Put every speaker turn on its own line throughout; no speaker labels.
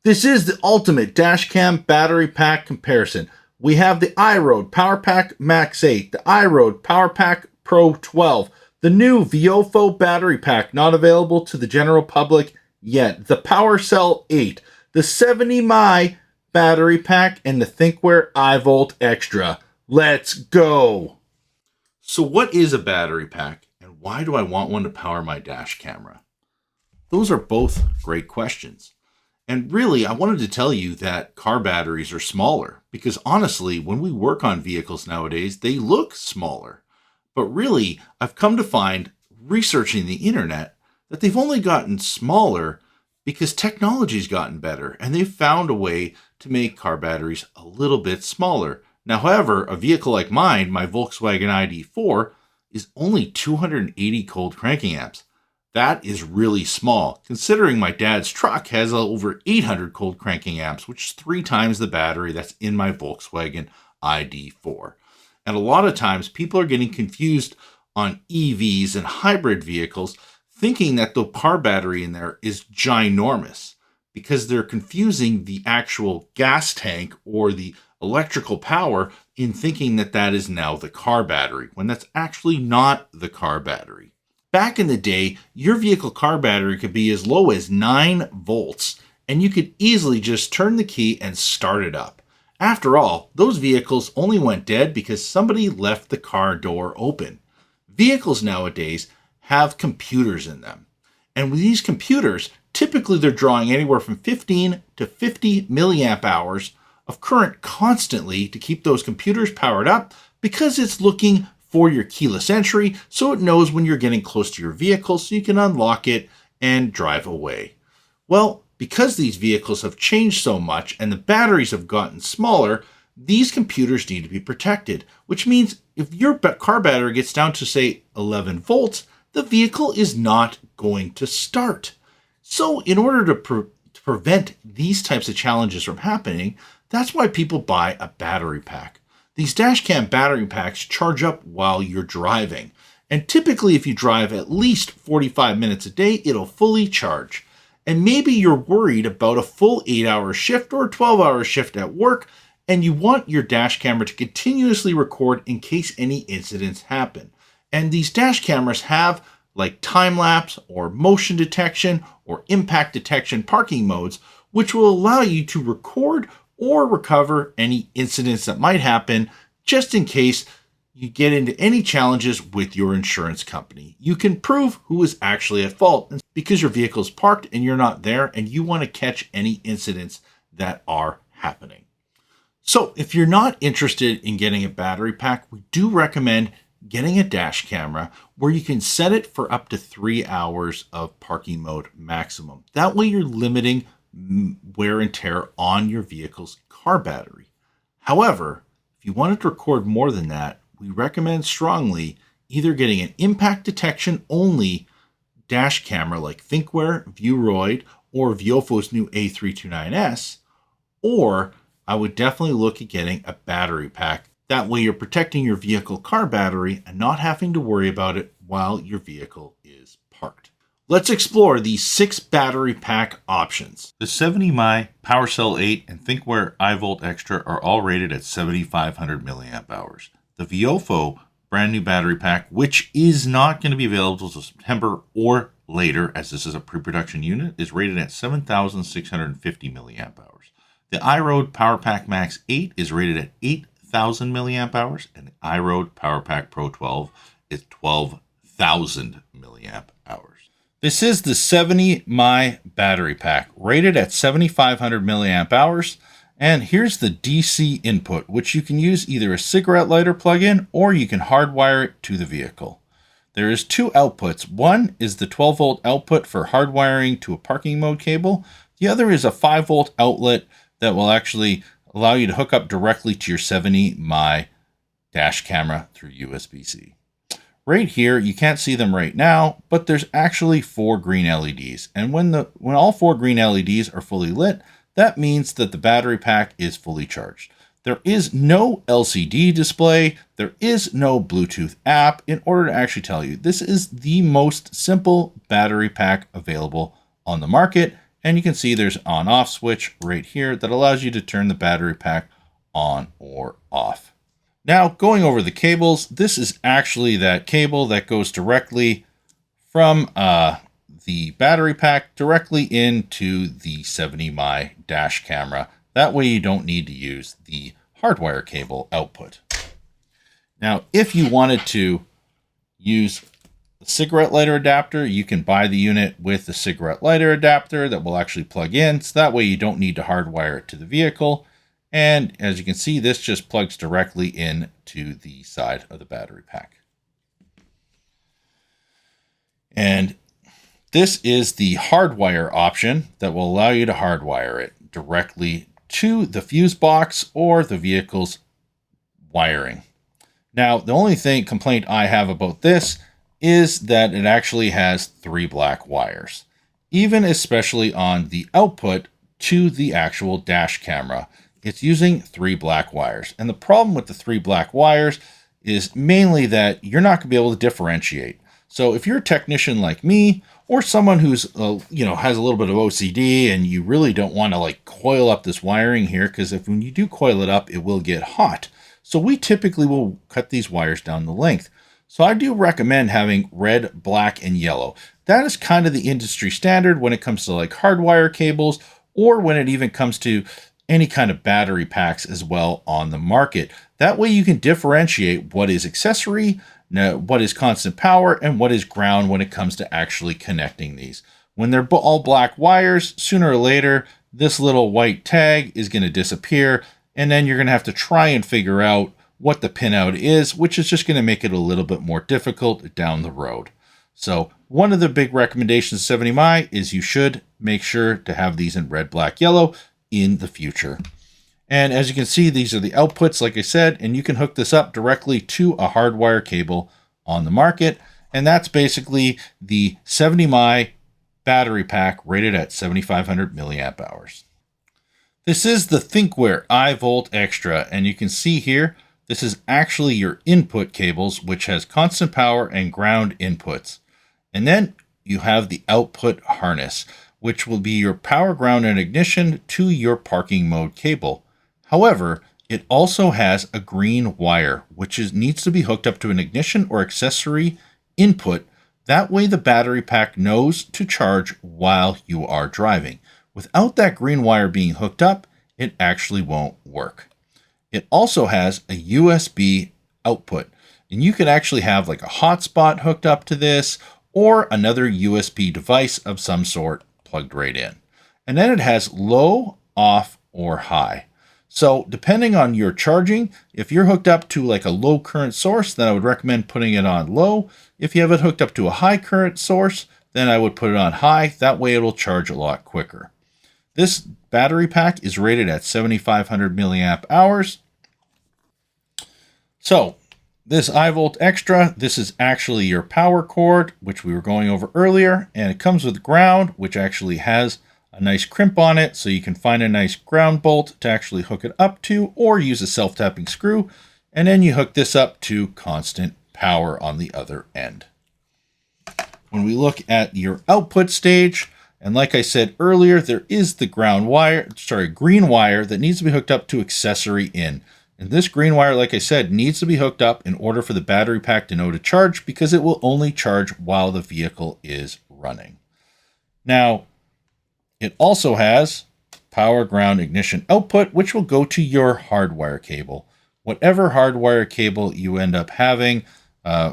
This is the ultimate dashcam battery pack comparison. We have the IROAD Powerpack Max 8, the IROAD Powerpack Pro 12, the new Viofo battery pack not available to the general public yet, the Powercell 8, the 70 Mai battery pack, and the Thinkware IVOLT Xtra. Let's go! So what is a battery pack, and why do I want one to power my dash camera? Those are both great questions. And really, I wanted to tell you that car batteries are smaller because honestly, when we work on vehicles nowadays, they look smaller. But really, I've come to find, researching the internet, that they've only gotten smaller because technology's gotten better and they've found a way to make car batteries a little bit smaller. Now, however, a vehicle like mine, my Volkswagen ID4, is only 280 cold cranking amps. That is really small, considering my dad's truck has over 800 cold cranking amps, which is 3 times the battery that's in my Volkswagen ID4. And a lot of times people are getting confused on EVs and hybrid vehicles, thinking that the car battery in there is ginormous because they're confusing the actual gas tank or the electrical power in thinking that that is now the car battery, when that's actually not the car battery. Back in the day, your vehicle car battery could be as low as 9 volts, and you could easily just turn the key and start it up. After all, those vehicles only went dead because somebody left the car door open. Vehicles nowadays have computers in them. And with these computers, typically they're drawing anywhere from 15 to 50 milliamp hours of current constantly to keep those computers powered up because it's looking for your keyless entry, so it knows when you're getting close to your vehicle so you can unlock it and drive away. Well, because these vehicles have changed so much and the batteries have gotten smaller, these computers need to be protected, which means if your car battery gets down to, say, 11 volts, the vehicle is not going to start. So in order to prevent these types of challenges from happening, that's why people buy a battery pack. These dashcam battery packs charge up while you're driving. And typically if you drive at least 45 minutes a day, it'll fully charge. And maybe you're worried about a full 8-hour shift or a 12-hour shift at work, and you want your dash camera to continuously record in case any incidents happen. And these dash cameras have like time lapse or motion detection or impact detection parking modes, which will allow you to record or recover any incidents that might happen just in case you get into any challenges with your insurance company. You can prove who is actually at fault because your vehicle is parked and you're not there and you want to catch any incidents that are happening. So if you're not interested in getting a battery pack, we do recommend getting a dash camera where you can set it for up to 3 hours of parking mode maximum. That way you're limiting wear and tear on your vehicle's car battery. However, if you wanted to record more than that, we recommend strongly either getting an impact detection only dash camera like Thinkware, IROAD, or Viofo's new A329S, or I would definitely look at getting a battery pack. That way you're protecting your vehicle car battery and not having to worry about it while your vehicle is parked. Let's explore these 6 battery pack options. The 70 Mai, Powercell 8, and Thinkware IVOLT Xtra are all rated at 7,500 milliamp hours. The Viofo brand new battery pack, which is not going to be available until September or later, as this is a pre-production unit, is rated at 7,650 milliamp hours. The IROAD Powerpack Max 8 is rated at 8,000 milliamp hours, and the IROAD Powerpack Pro 12 is 12,000 milliamp hours. This is the 70 Mai battery pack, rated at 7,500 milliamp hours. And here's the DC input, which you can use either a cigarette lighter plug-in or you can hardwire it to the vehicle. There is 2 outputs. One is the 12 volt output for hardwiring to a parking mode cable. The other is a 5 volt outlet that will actually allow you to hook up directly to your 70 Mai dash camera through USB-C. Right here, you can't see them right now, but there's actually 4 green LEDs. And when all 4 green LEDs are fully lit, that means that the battery pack is fully charged. There is no LCD display. There is no Bluetooth app in order to actually tell you this is the most simple battery pack available on the market, And you can see there's an on-off switch right here that allows you to turn the battery pack on or off. Now, going over the cables, this is actually that cable that goes directly from the battery pack directly into the 70 Mai dash camera. That way you don't need to use the hardwire cable output. Now, if you wanted to use the cigarette lighter adapter, you can buy the unit with the cigarette lighter adapter that will actually plug in. So that way you don't need to hardwire it to the vehicle. And as you can see, this just plugs directly into the side of the battery pack. And this is the hardwire option that will allow you to hardwire it directly to the fuse box or the vehicle's wiring. Now, the only complaint I have about this is that it actually has 3 black wires, even especially on the output to the actual dash camera. It's using 3 black wires. And the problem with the 3 black wires is mainly that you're not going to be able to differentiate. So if you're a technician like me, or someone who's, has a little bit of OCD and you really don't want to coil up this wiring here, because when you do coil it up, it will get hot. So we typically will cut these wires down the length. So I do recommend having red, black, and yellow. That is kind of the industry standard when it comes to hardwire cables, or when it even comes to any kind of battery packs as well on the market. That way you can differentiate what is accessory, what is constant power, and what is ground when it comes to actually connecting these. When they're all black wires, sooner or later, this little white tag is going to disappear, and then you're going to have to try and figure out what the pinout is, which is just going to make it a little bit more difficult down the road. So one of the big recommendations of 70 Mai is you should make sure to have these in red, black, yellow in the future. And as you can see, these are the outputs, like I said, and you can hook this up directly to a hardwire cable on the market. And that's basically the 70 Mai battery pack rated at 7,500 milliamp hours. This is the Thinkware IVOLT Xtra, and you can see here, this is actually your input cables, which has constant power and ground inputs. And then you have the output harness, which will be your power, ground, and ignition to your parking mode cable. However, it also has a green wire, which needs to be hooked up to an ignition or accessory input. That way the battery pack knows to charge while you are driving. Without that green wire being hooked up, it actually won't work. It also has a USB output, and you could actually have a hotspot hooked up to this or another USB device of some sort plugged right in. And then it has low, off, or high. So depending on your charging, if you're hooked up to a low current source, then I would recommend putting it on low. If you have it hooked up to a high current source, then I would put it on high. That way it'll charge a lot quicker. This battery pack is rated at 7,500 milliamp hours. So this IVOLT Xtra, this is actually your power cord, which we were going over earlier, and it comes with ground, which actually has a nice crimp on it, so you can find a nice ground bolt to actually hook it up to, or use a self-tapping screw, and then you hook this up to constant power on the other end. When we look at your output stage, and like I said earlier, there is the green wire that needs to be hooked up to accessory in. And this green wire, like I said, needs to be hooked up in order for the battery pack to know to charge, because it will only charge while the vehicle is running. Now, it also has power, ground, ignition output, which will go to your hardwire cable. Whatever hardwire cable you end up having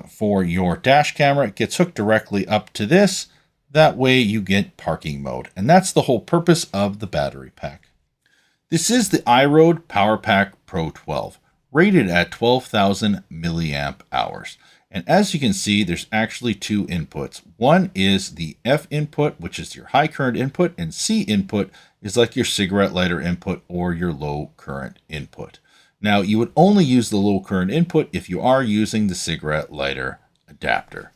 for your dash camera, it gets hooked directly up to this. That way you get parking mode. And that's the whole purpose of the battery pack. This is the IROAD Powerpack Pro 12, rated at 12,000 milliamp hours. And as you can see, there's actually 2 inputs. One is the F input, which is your high current input, and C input is like your cigarette lighter input or your low current input. Now, you would only use the low current input if you are using the cigarette lighter adapter.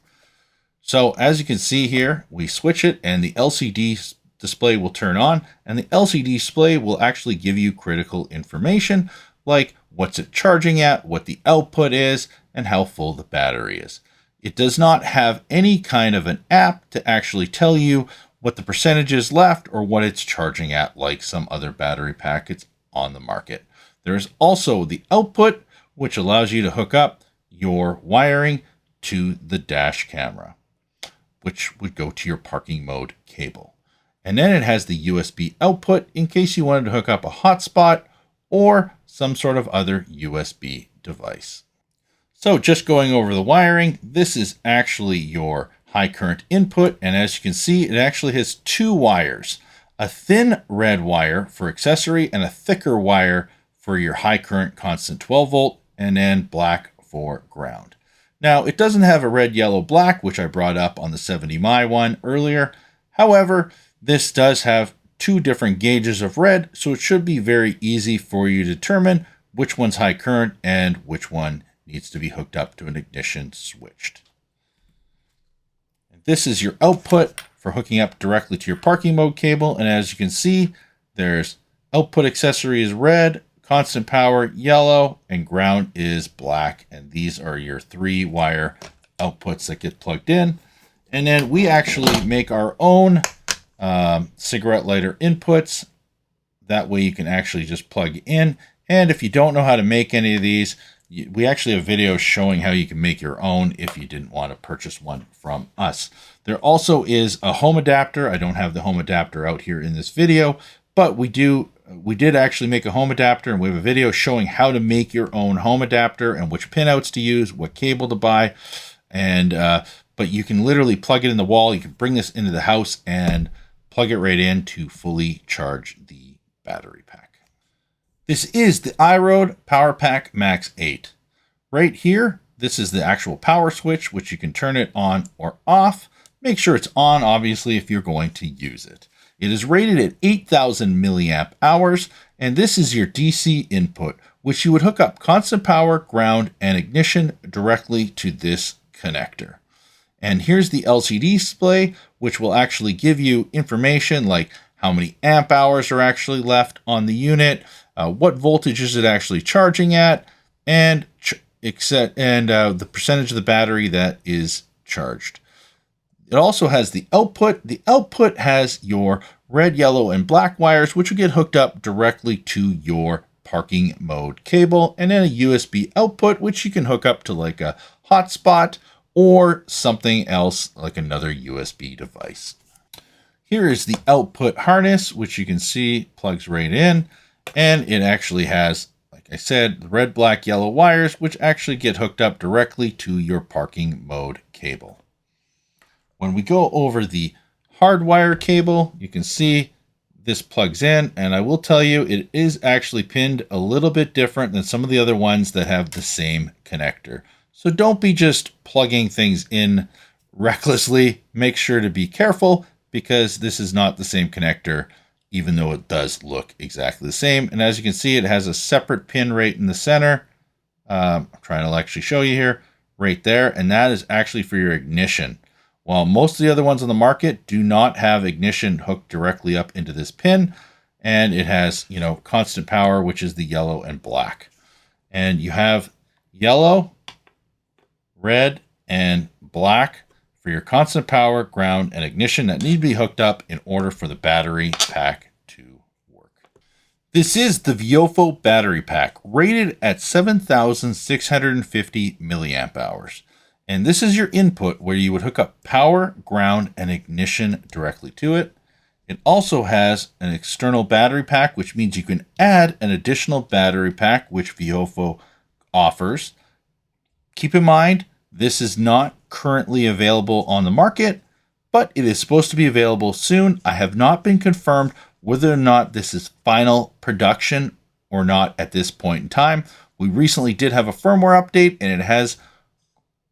So as you can see here, we switch it and the LCD display will turn on, and the LCD display will actually give you critical information like what's it charging at, what the output is, and how full the battery is. It does not have any kind of an app to actually tell you what the percentage is left or what it's charging at, like some other battery packets on the market. There's also the output, which allows you to hook up your wiring to the dash camera, which would go to your parking mode cable. And then it has the USB output in case you wanted to hook up a hotspot or some sort of other USB device. So just going over the wiring, this is actually your high current input. And as you can see, it actually has two wires, a thin red wire for accessory and a thicker wire for your high current constant 12 volt, and then black for ground. Now it doesn't have a red, yellow, black, which I brought up on the 70 Mai one earlier. However, this does have two different gauges of red, so it should be very easy for you to determine which one's high current and which one needs to be hooked up to an ignition switched. And this is your output for hooking up directly to your parking mode cable. And as you can see, there's output accessory is red, constant power yellow, and ground is black. And these are your 3-wire outputs that get plugged in. And then we actually make our own cigarette lighter inputs. That way you can actually just plug in. And if you don't know how to make any of these, we actually have videos showing how you can make your own if you didn't want to purchase one from us. There also is a home adapter. I don't have the home adapter out here in this video, but we did actually make a home adapter, and we have a video showing how to make your own home adapter and which pinouts to use, what cable to buy. And but you can literally plug it in the wall. You can bring this into the house and plug it right in to fully charge the battery pack. This is the IROAD Powerpack Max 8. Right here, this is the actual power switch, which you can turn it on or off. Make sure it's on, obviously, if you're going to use it. It is rated at 8,000 milliamp hours, and this is your DC input, which you would hook up constant power, ground, and ignition directly to this connector. And here's the LCD display, which will actually give you information like how many amp hours are actually left on the unit, what voltage is it actually charging at, and the percentage of the battery that is charged. It also has the output. The output has your red, yellow, and black wires, which will get hooked up directly to your parking mode cable, and then a USB output, which you can hook up to like a hotspot or something else like another USB device. Here is the output harness, which you can see plugs right in, and it actually has, like I said, the red, black, yellow wires, which actually get hooked up directly to your parking mode cable. When we go over the hardwire cable, you can see this plugs in, and I will tell you it is actually pinned a little bit different than some of the other ones that have the same connector. So don't be just plugging things in recklessly. Make sure to be careful, because this is not the same connector, even though it does look exactly the same. And as you can see, it has a separate pin right in the center. I'm trying to actually show you here, right there. And that is actually for your ignition. While most of the other ones on the market do not have ignition hooked directly up into this pin. And it has, constant power, which is the yellow and black. And you have yellow, red, and black for your constant power, ground, and ignition that need to be hooked up in order for the battery pack to work. This is the Viofo battery pack, rated at 7,650 milliamp hours. And this is your input where you would hook up power, ground, and ignition directly to it. It also has an external battery pack, which means you can add an additional battery pack, which Viofo offers. Keep in mind, this is not currently available on the market, but it is supposed to be available soon. I have not been confirmed whether or not this is final production or not at this point in time. We recently did have a firmware update, and it has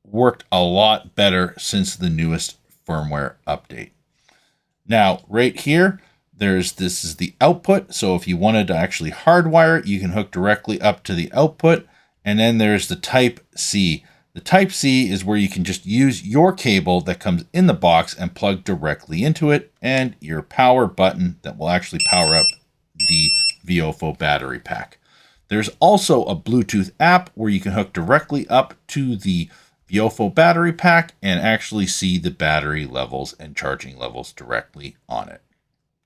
worked a lot better since the newest firmware update. Now, right here, this is the output. So if you wanted to actually hardwire it, you can hook directly up to the output. And then there's the Type C. The Type C is where you can just use your cable that comes in the box and plug directly into it, and your power button that will actually power up the Viofo battery pack. There's also a Bluetooth app where you can hook directly up to the Viofo battery pack and actually see the battery levels and charging levels directly on it.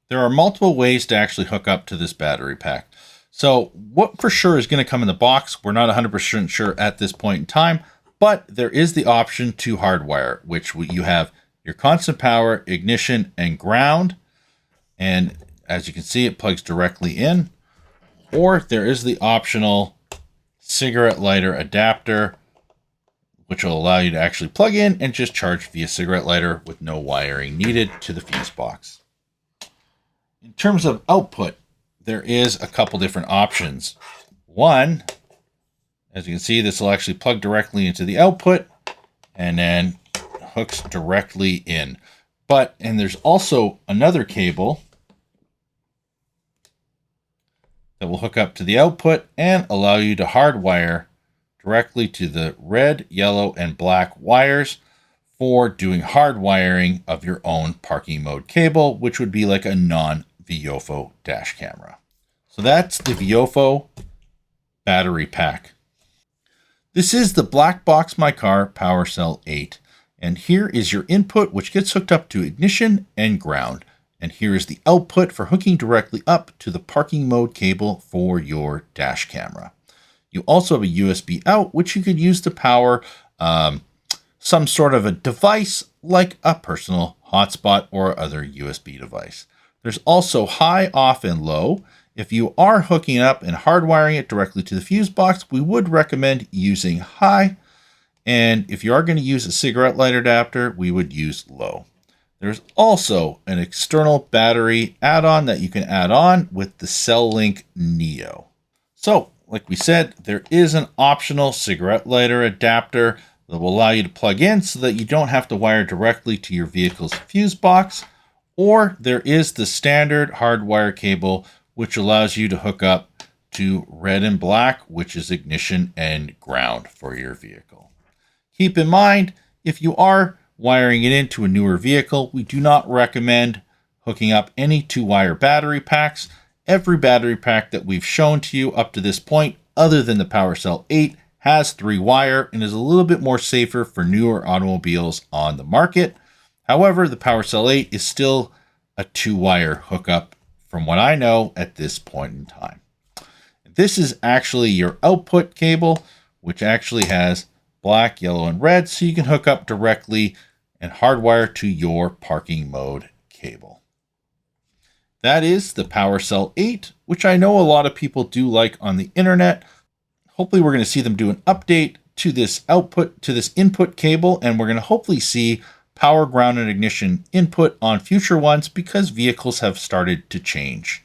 There are multiple ways to actually hook up to this battery pack. So what for sure is going to come in the box, we're not 100% sure at this point in time, but there is the option to hardwire, which you have your constant power, ignition, and ground. And as you can see, it plugs directly in. Or there is the optional cigarette lighter adapter, which will allow you to actually plug in and just charge via cigarette lighter with no wiring needed to the fuse box. In terms of output, there is a couple different options. One, as you can see, this will actually plug directly into the output and then hooks directly in. And there's also another cable that will hook up to the output and allow you to hardwire directly to the red, yellow, and black wires for doing hard wiring of your own parking mode cable, which would be like a non-Viofo dash camera. So that's the Viofo battery pack. This is the Black Box My Car Powercell 8. And here is your input, which gets hooked up to ignition and ground. And here is the output for hooking directly up to the parking mode cable for your dash camera. You also have a USB out, which you could use to power some sort of a device like a personal hotspot or other USB device. There's also high, off, and low. If you are hooking up and hardwiring it directly to the fuse box, we would recommend using high. And if you are going to use a cigarette lighter adapter, we would use low. There's also an external battery add-on that you can add on with the CellLink Neo. So, like we said, there is an optional cigarette lighter adapter that will allow you to plug in so that you don't have to wire directly to your vehicle's fuse box. Or there is the standard hardwire cable, which allows you to hook up to red and black, which is ignition and ground for your vehicle. Keep in mind, if you are wiring it into a newer vehicle, we do not recommend hooking up any 2-wire battery packs. Every battery pack that we've shown to you up to this point, other than the Powercell 8, has 3-wire and is a little bit more safer for newer automobiles on the market. However, the Powercell 8 is still a 2-wire hookup from what I know at this point in time. This is actually your output cable, which actually has black, yellow, and red, so you can hook up directly and hardwire to your parking mode cable. That is the Powercell 8, which I know a lot of people do like on the internet. Hopefully we're going to see them do an update to this output, to this input cable, and we're going to hopefully see power, ground, and ignition input on future ones because vehicles have started to change.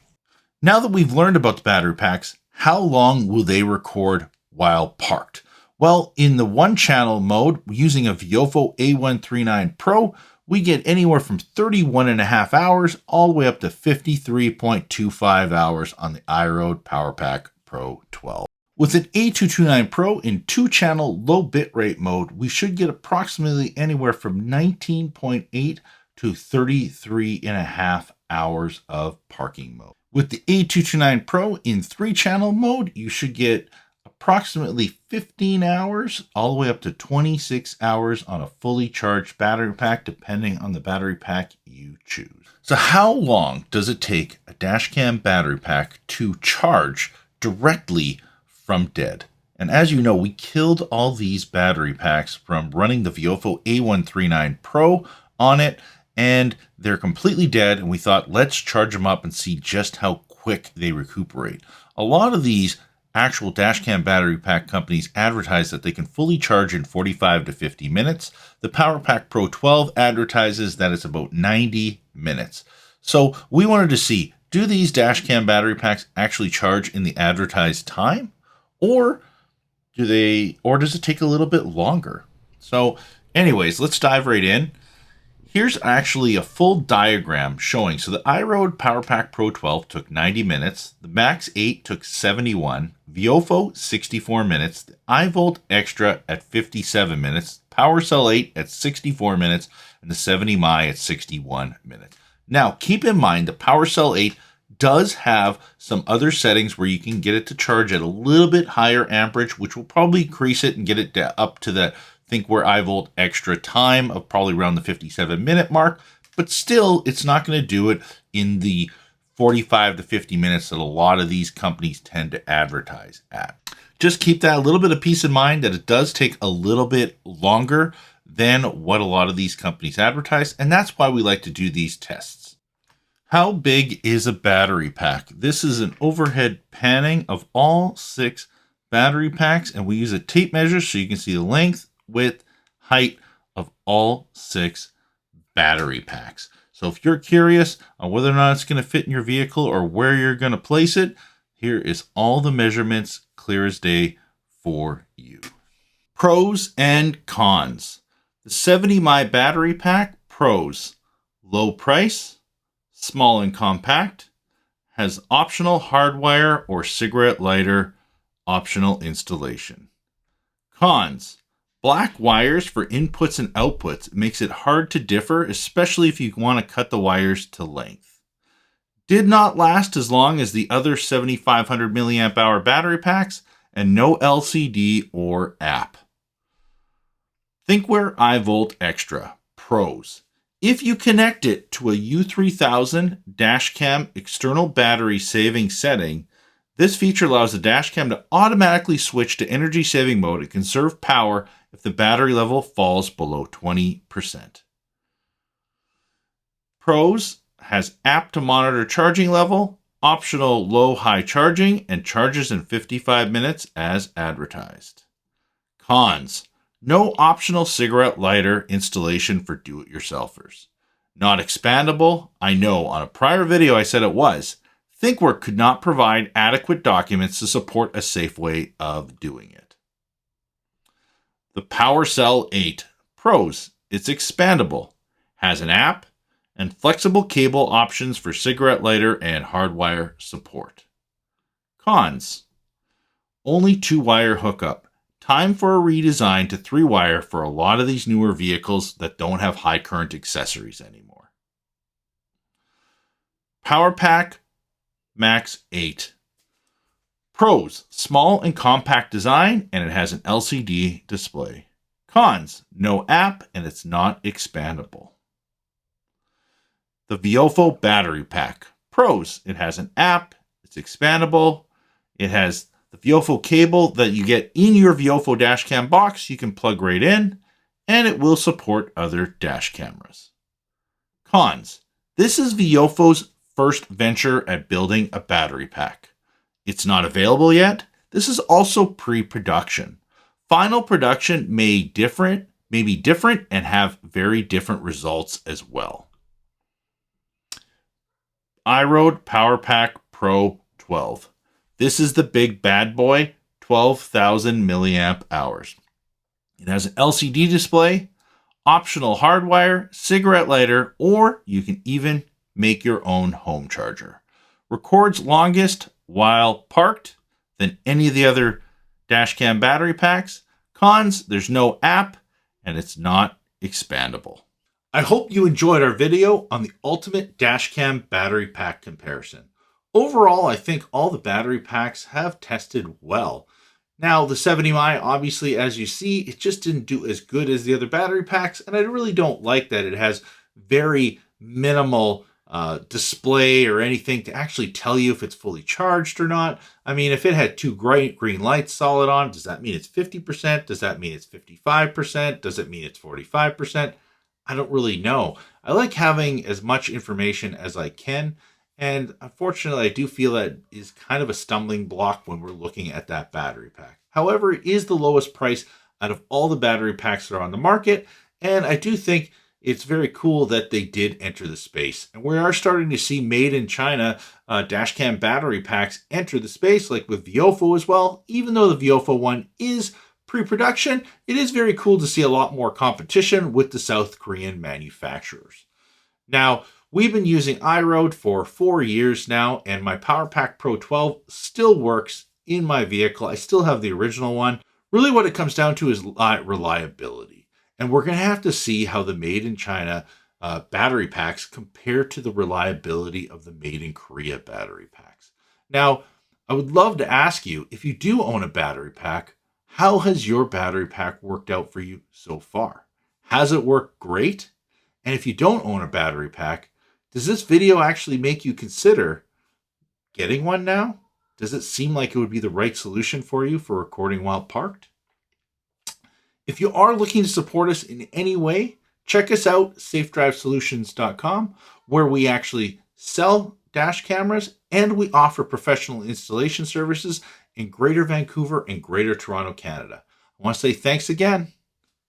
Now that we've learned about the battery packs, how long will they record while parked? Well, in the 1-channel mode, using a Viofo A139 Pro, we get anywhere from 31.5 hours all the way up to 53.25 hours on the IROAD Powerpack Pro 12. With an A229 Pro in 2-channel low bitrate mode, we should get approximately anywhere from 19.8 to 33.5 hours of parking mode. With the A229 Pro in 3-channel mode, you should get approximately 15 hours all the way up to 26 hours on a fully charged battery pack, depending on the battery pack you choose. So how long does it take a dashcam battery pack to charge directly from dead? And as you know, we killed all these battery packs from running the Viofo A139 Pro on it, and they're completely dead, and we thought, let's charge them up and see just how quick they recuperate. A lot of these actual dashcam battery pack companies advertise that they can fully charge in 45 to 50 minutes. The Powerpack Pro 12 advertises that it's about 90 minutes. So we wanted to see, do these dashcam battery packs actually charge in the advertised time? Or does it take a little bit longer? So anyways, let's dive right in. Here's actually a full diagram showing. So the IROAD Powerpack Pro 12 took 90 minutes. The Max 8 took 71. Viofo, 64 minutes. The IVOLT Xtra at 57 minutes. Powercell 8 at 64 minutes. And the 70 Mai at 61 minutes. Now, keep in mind the Powercell 8 does have some other settings where you can get it to charge at a little bit higher amperage, which will probably increase it and get it up to that Thinkware IVOLT Xtra time of probably around the 57-minute mark, but still, it's not going to do it in the 45 to 50 minutes that a lot of these companies tend to advertise at. Just keep that a little bit of peace in mind that it does take a little bit longer than what a lot of these companies advertise, and that's why we like to do these tests. How big is a battery pack? This is an overhead panning of all 6 battery packs, and we use a tape measure so you can see the length, width, height of all 6 battery packs. So if you're curious on whether or not it's going to fit in your vehicle or where you're going to place it, here is all the measurements clear as day for you. Pros and cons. The 70 Mai Battery Pack. Pros: low price, small and compact, has optional hardwire or cigarette lighter optional installation. Cons: black wires for inputs and outputs. It makes it hard to differ, especially if you want to cut the wires to length. Did not last as long as the other 7,500 milliamp hour battery packs, and no LCD or app. Thinkware IVOLT Xtra. Pros: if you connect it to a U3000 Dashcam external battery saving setting, this feature allows the Dashcam to automatically switch to energy saving mode and conserve power if the battery level falls below 20%. Pros: has app to monitor charging level, optional low-high charging, and charges in 55 minutes as advertised. Cons: no optional cigarette lighter installation for do-it-yourselfers. Not expandable. I know, on a prior video I said it was. Thinkware could not provide adequate documents to support a safe way of doing it. The Powercell 8. Pros: it's expandable, has an app, and flexible cable options for cigarette lighter and hardwire support. Cons: only 2-wire hookup. Time for a redesign to 3-wire for a lot of these newer vehicles that don't have high current accessories anymore. Powerpack Max 8. Pros: small and compact design, and it has an LCD display. Cons: no app, and it's not expandable. The Viofo Battery Pack. Pros: it has an app, it's expandable, it has the Viofo cable that you get in your Viofo dashcam box, you can plug right in, and it will support other dash cameras. Cons: this is Viofo's first venture at building a battery pack. It's not available yet. This is also pre-production. Final production may be different and have very different results as well. IROAD Powerpack Pro 12. This is the big bad boy, 12,000 milliamp hours. It has an LCD display, optional hardwire, cigarette lighter, or you can even make your own home charger. Records longest while parked than any of the other dashcam battery packs. Cons: there's no app, and it's not expandable. I hope you enjoyed our video on the ultimate dashcam battery pack comparison. Overall, I think all the battery packs have tested well. Now, the 70 Mai, obviously, as you see, it just didn't do as good as the other battery packs, and I really don't like that it has very minimal display or anything to actually tell you if it's fully charged or not. I mean, if it had 2 green lights solid on, does that mean it's 50%? Does that mean it's 55%? Does it mean it's 45%? I don't really know. I like having as much information as I can. And unfortunately, I do feel that is kind of a stumbling block when we're looking at that battery pack. However, it is the lowest price out of all the battery packs that are on the market. And I do think it's very cool that they did enter the space. And we are starting to see made in China dashcam battery packs enter the space, like with Viofo as well. Even though the Viofo one is pre-production, it is very cool to see a lot more competition with the South Korean manufacturers. Now, we've been using IROAD for 4 years now, and my Powerpack Pro 12 still works in my vehicle. I still have the original one. Really what it comes down to is reliability. And we're going to have to see how the made in China battery packs compare to the reliability of the made in Korea battery packs. Now, I would love to ask you, if you do own a battery pack, How has your battery pack worked out for you so far? Has it worked great? And if you don't own a battery pack, does this video actually make you consider getting one now? Does it seem like it would be the right solution for you for recording while parked? If you are looking to support us in any way, check us out, safedrivesolutions.com, where we actually sell dash cameras and we offer professional installation services in Greater Vancouver and Greater Toronto, Canada. I want to say thanks again.